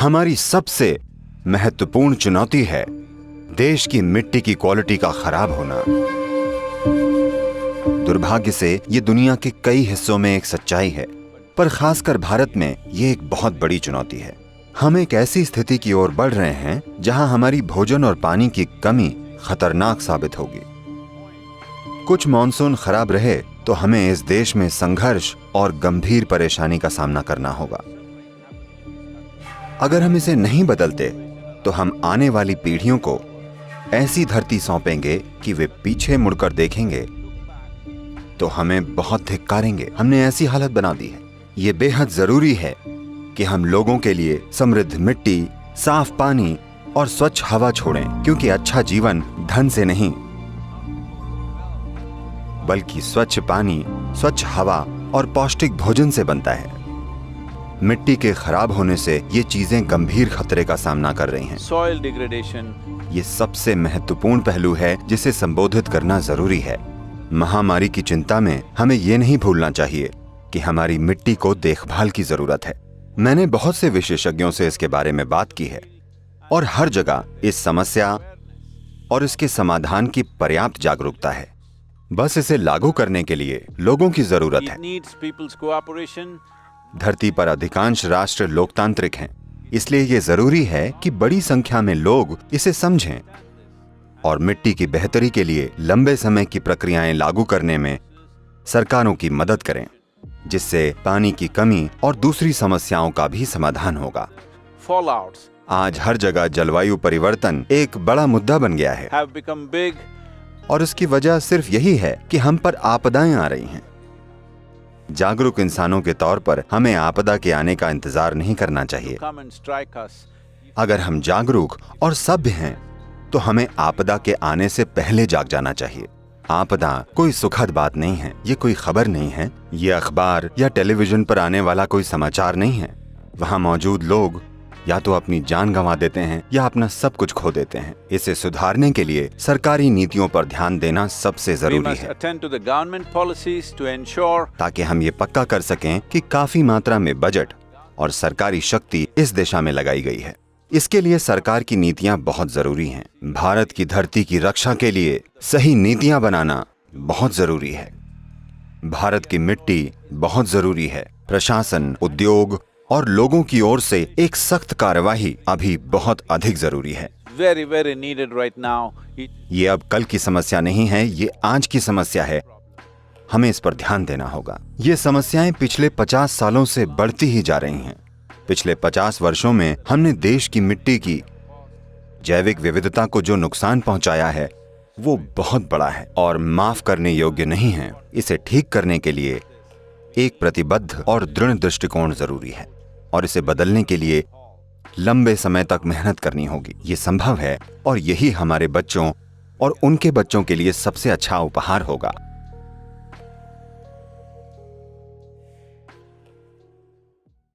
हमारी सबसे महत्वपूर्ण चुनौती है देश की मिट्टी की क्वालिटी का खराब होना। दुर्भाग्य से ये दुनिया के कई हिस्सों में एक सच्चाई है, पर खासकर भारत में ये एक बहुत बड़ी चुनौती है। हम एक ऐसी स्थिति की ओर बढ़ रहे हैं जहां हमारी भोजन और पानी की कमी खतरनाक साबित होगी। कुछ मॉनसून खराब रहे तो हमें इस देश में संघर्ष और गंभीर परेशानी का सामना करना होगा। अगर हम इसे नहीं बदलते तो हम आने वाली पीढ़ियों को ऐसी धरती सौंपेंगे कि वे पीछे मुड़कर देखेंगे तो हमें बहुत धिक्कारेंगे। हमने ऐसी हालत बना दी है। ये बेहद जरूरी है कि हम लोगों के लिए समृद्ध मिट्टी, साफ पानी और स्वच्छ हवा छोड़ें, क्योंकि अच्छा जीवन धन से नहीं बल्कि स्वच्छ पानी, स्वच्छ हवा और पौष्टिक भोजन से बनता है। मिट्टी के खराब होने से ये चीजें गंभीर खतरे का सामना कर रही हैं। सॉइल डिग्रेडेशन ये सबसे महत्वपूर्ण पहलू है जिसे संबोधित करना जरूरी है। महामारी की चिंता में हमें ये नहीं भूलना चाहिए कि हमारी मिट्टी को देखभाल की जरूरत है। मैंने बहुत से विशेषज्ञों से इसके बारे में बात की है और हर जगह इस समस्या और इसके समाधान की पर्याप्त जागरूकता है। बस इसे लागू करने के लिए लोगों की जरूरत है। धरती पर अधिकांश राष्ट्र लोकतांत्रिक हैं, इसलिए ये जरूरी है कि बड़ी संख्या में लोग इसे समझें और मिट्टी की बेहतरी के लिए लंबे समय की प्रक्रियाएं लागू करने में सरकारों की मदद करें, जिससे पानी की कमी और दूसरी समस्याओं का भी समाधान होगा। फॉलआउट्स आज हर जगह जलवायु परिवर्तन एक बड़ा मुद्दा बन गया है have become big और इसकी वजह सिर्फ यही है कि हम पर आपदाएं आ रही हैं। जागरूक इंसानों के तौर पर हमें आपदा के आने का इंतजार नहीं करना चाहिए। come and strike us. अगर हम जागरूक और सभ्य हैं तो हमें आपदा के आने से पहले जाग जाना चाहिए। आपदा कोई सुखद बात नहीं है, ये कोई खबर नहीं है, ये अखबार या टेलीविजन पर आने वाला कोई समाचार नहीं है। वहाँ मौजूद लोग या तो अपनी जान गंवा देते हैं या अपना सब कुछ खो देते हैं। इसे सुधारने के लिए सरकारी नीतियों पर ध्यान देना सबसे We जरूरी must है, attend to the government policies to ensure ताकि हम ये पक्का कर सकें कि काफी मात्रा में बजट और सरकारी शक्ति इस दिशा में लगाई गई है। इसके लिए सरकार की नीतियां बहुत जरूरी हैं। भारत की धरती की रक्षा के लिए सही नीतियां बनाना बहुत जरूरी है। भारत की मिट्टी बहुत जरूरी है। प्रशासन, उद्योग और लोगों की ओर से एक सख्त कार्यवाही अभी बहुत अधिक जरूरी है। very very needed right now. ये अब कल की समस्या नहीं है, ये आज की समस्या है। हमें इस पर ध्यान देना होगा। ये समस्याएं पिछले 50 सालों से बढ़ती ही जा रही हैं। पिछले 50 वर्षों में हमने देश की मिट्टी की जैविक विविधता को जो नुकसान पहुंचाया है वो बहुत बड़ा है और माफ करने योग्य नहीं है। इसे ठीक करने के लिए एक प्रतिबद्ध और दृढ़ दृष्टिकोण जरूरी है और इसे बदलने के लिए लंबे समय तक मेहनत करनी होगी। ये संभव है और यही हमारे बच्चों और उनके बच्चों के लिए सबसे अच्छा उपहार होगा।